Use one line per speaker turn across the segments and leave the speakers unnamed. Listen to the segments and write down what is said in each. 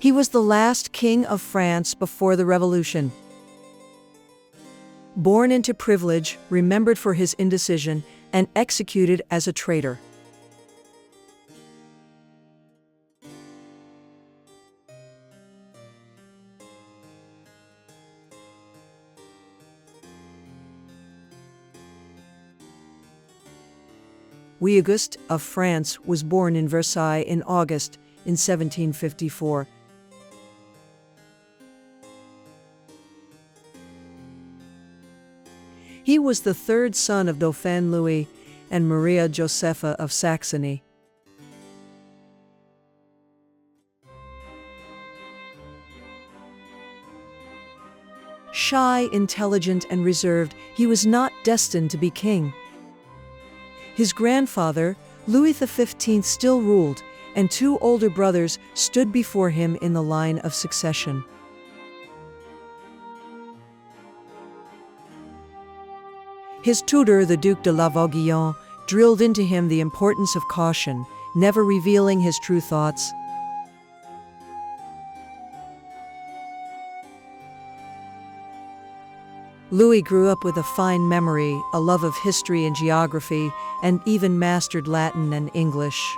He was the last king of France before the Revolution. Born into privilege, remembered for his indecision, and executed as a traitor. Louis Auguste of France was born in Versailles in August in 1754. He was the third son of Dauphin Louis and Maria Josepha of Saxony. Shy, intelligent, and reserved, he was not destined to be king. His grandfather, Louis XV, still ruled, and two older brothers stood before him in the line of succession. His tutor, the Duc de la Vauguyon, drilled into him the importance of caution, never revealing his true thoughts. Louis grew up with a fine memory, a love of history and geography, and even mastered Latin and English.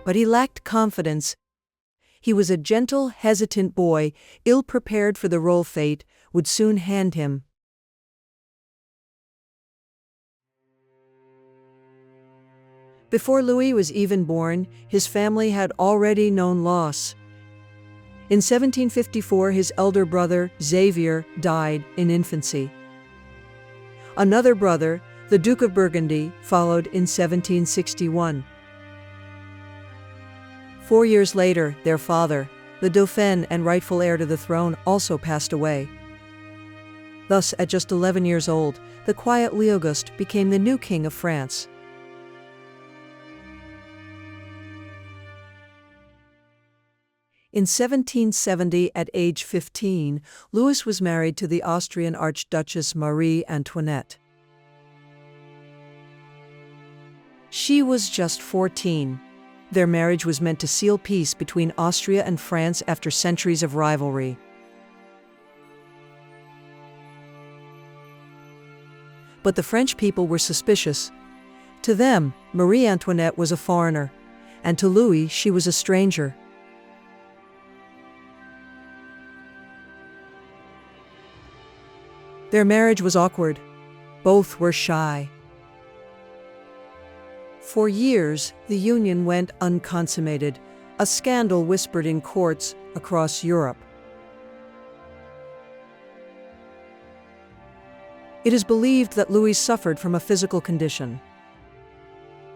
But he lacked confidence. He was a gentle, hesitant boy, ill-prepared for the role fate would soon hand him. Before Louis was even born, his family had already known loss. In 1754, his elder brother, Xavier, died in infancy. Another brother, the Duke of Burgundy, followed in 1761. 4 years later, their father, the Dauphin and rightful heir to the throne, also passed away. Thus, at just 11 years old, the quiet Louis Auguste became the new king of France. In 1770, at age 15, Louis was married to the Austrian Archduchess Marie Antoinette. She was just 14. Their marriage was meant to seal peace between Austria and France after centuries of rivalry. But the French people were suspicious. To them, Marie Antoinette was a foreigner, and to Louis, she was a stranger. Their marriage was awkward. Both were shy. For years, the union went unconsummated, a scandal whispered in courts across Europe. It is believed that Louis suffered from a physical condition.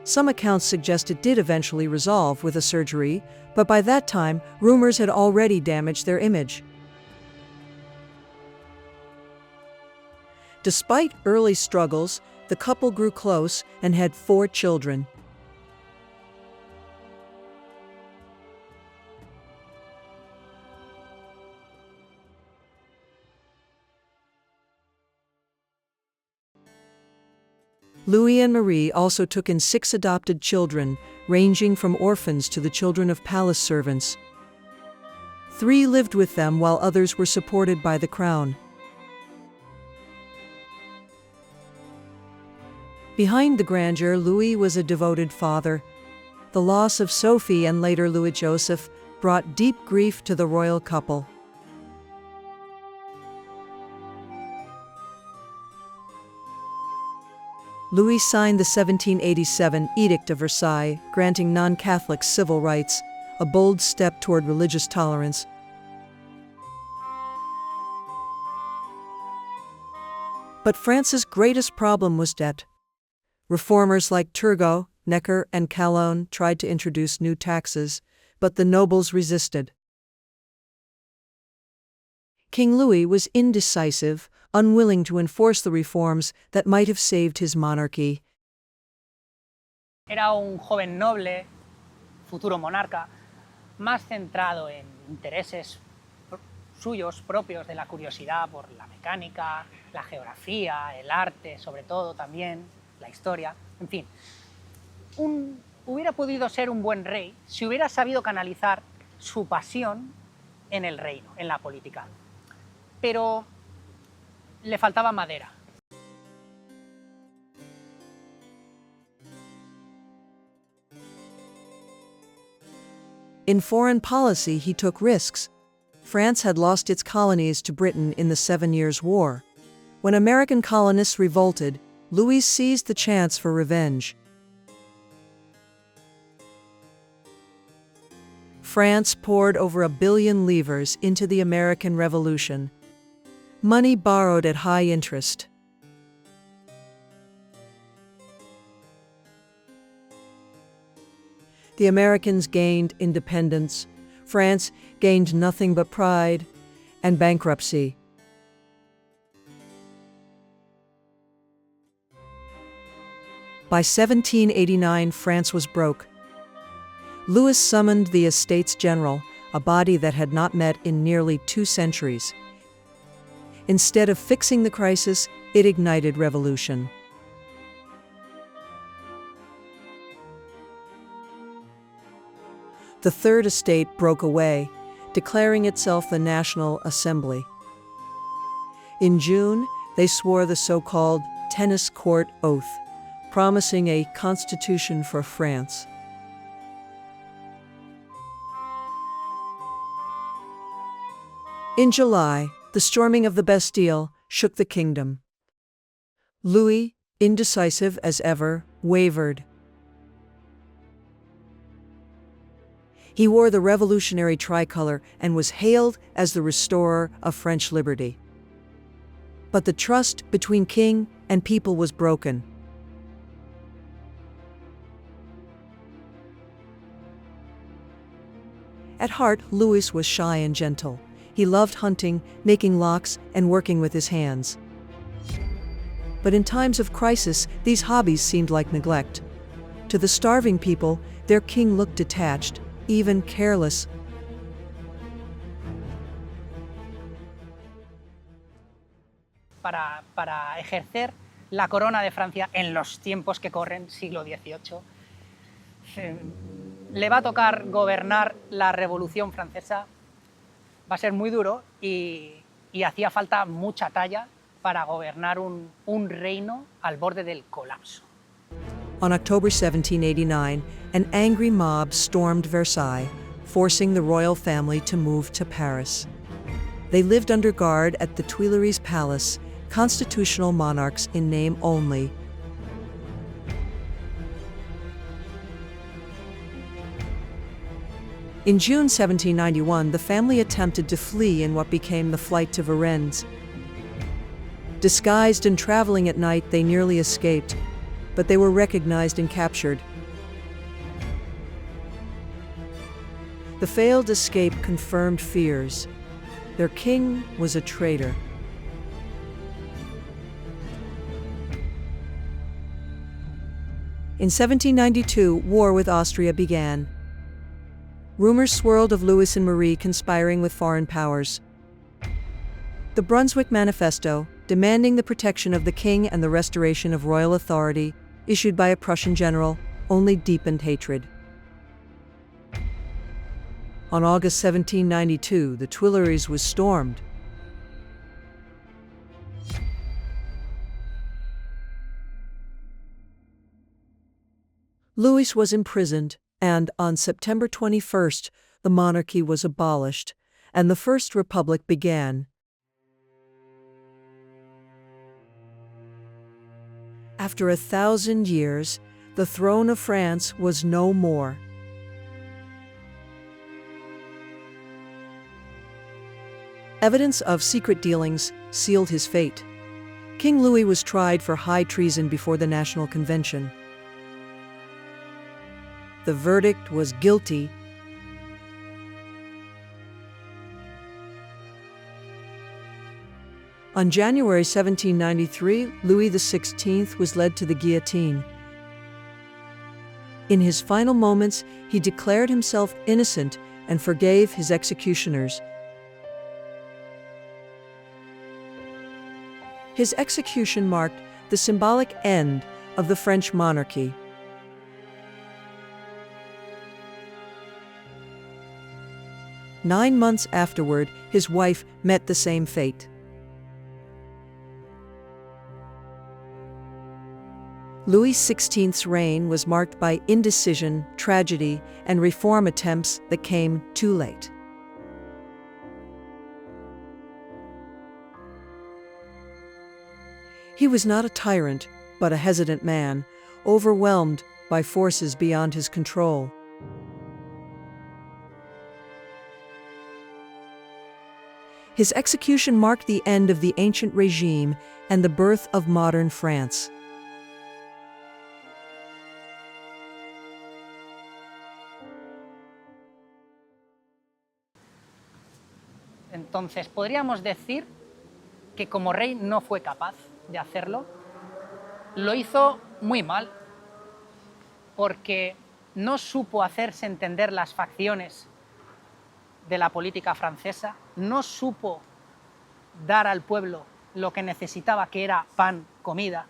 Some accounts suggest it did eventually resolve with a surgery, but by that time, rumors had already damaged their image. Despite early struggles, the couple grew close and had 4 children. Louis and Marie also took in 6 adopted children, ranging from orphans to the children of palace servants. 3 lived with them while others were supported by the crown. Behind the grandeur, Louis was a devoted father. The loss of Sophie and later Louis Joseph brought deep grief to the royal couple. Louis signed the 1787 Edict of Versailles, granting non-Catholics civil rights, a bold step toward religious tolerance. But France's greatest problem was debt. Reformers like Turgot, Necker, and Calonne tried to introduce new taxes, but the nobles resisted. King Louis was indecisive, unwilling to enforce the reforms that might have saved his monarchy.
Era un joven noble, futuro monarca, más centrado en intereses suyos propios de la curiosidad por la mecánica, la geografía, el arte, sobre todo también, la historia, en fin. hubiera podido ser un buen rey si hubiera sabido canalizar su pasión en el reino, en la política. Pero le faltaba madera.
In foreign policy, he took risks. France had lost its colonies to Britain in the 7 Years' War. When American colonists revolted, Louis seized the chance for revenge. France poured over $1 billion into the American Revolution, money borrowed at high interest. The Americans gained independence, France gained nothing but pride and bankruptcy. By 1789, France was broke. Louis summoned the Estates General, a body that had not met in nearly 2 centuries. Instead of fixing the crisis, it ignited revolution. The Third Estate broke away, declaring itself the National Assembly. In June, they swore the so-called Tennis Court Oath, promising a constitution for France. In July, the storming of the Bastille shook the kingdom. Louis, indecisive as ever, wavered. He wore the revolutionary tricolor and was hailed as the restorer of French liberty. But the trust between king and people was broken. At heart, Louis was shy and gentle. He loved hunting, making locks, and working with his hands. But in times of crisis, these hobbies seemed like neglect. To the starving people, their king looked detached, even careless.
Para ejercer la corona de Francia en los tiempos que corren, siglo XVIII, le va a tocar gobernar la Revolución Francesa. Va a ser muy duro y hacía falta mucha talla para gobernar un reino al borde del colapso.
On October 1789, an angry mob stormed Versailles, forcing the royal family to move to Paris. They lived under guard at the Tuileries Palace, constitutional monarchs in name only. In June 1791, the family attempted to flee in what became the Flight to Varennes. Disguised and traveling at night, they nearly escaped, but they were recognized and captured. The failed escape confirmed fears. Their king was a traitor. In 1792, war with Austria began. Rumors swirled of Louis and Marie conspiring with foreign powers. The Brunswick Manifesto, demanding the protection of the king and the restoration of royal authority, issued by a Prussian general, only deepened hatred. On August 1792, the Tuileries was stormed. Louis was imprisoned, and on September 21st, the monarchy was abolished, and the First Republic began. After 1,000 years, the throne of France was no more. Evidence of secret dealings sealed his fate. King Louis was tried for high treason before the National Convention. The verdict was guilty. On January 1793, Louis XVI was led to the guillotine. In his final moments, he declared himself innocent and forgave his executioners. His execution marked the symbolic end of the French monarchy. 9 months afterward, his wife met the same fate. Louis XVI's reign was marked by indecision, tragedy, and reform attempts that came too late. He was not a tyrant, but a hesitant man, overwhelmed by forces beyond his control. His execution marked the end of the ancient regime and the birth of modern France.
Entonces, podríamos decir que como rey no fue capaz de hacerlo. Lo hizo muy mal, porque no supo hacerse entender las facciones de la política francesa, no supo dar al pueblo lo que necesitaba, que era pan, comida,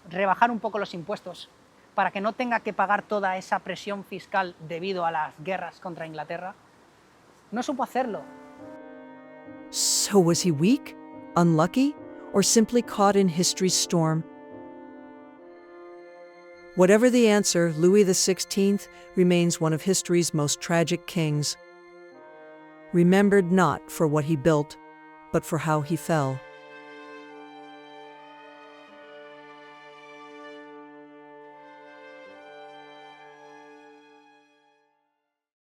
rebajar un poco los impuestos para que no tenga que pagar toda esa presión fiscal debido a las guerras contra Inglaterra. No supo hacerlo.
So was he weak, unlucky, or simply caught in history's storm? Whatever the answer, Louis XVI remains one of history's most tragic kings, remembered not for what he built, but for how he fell.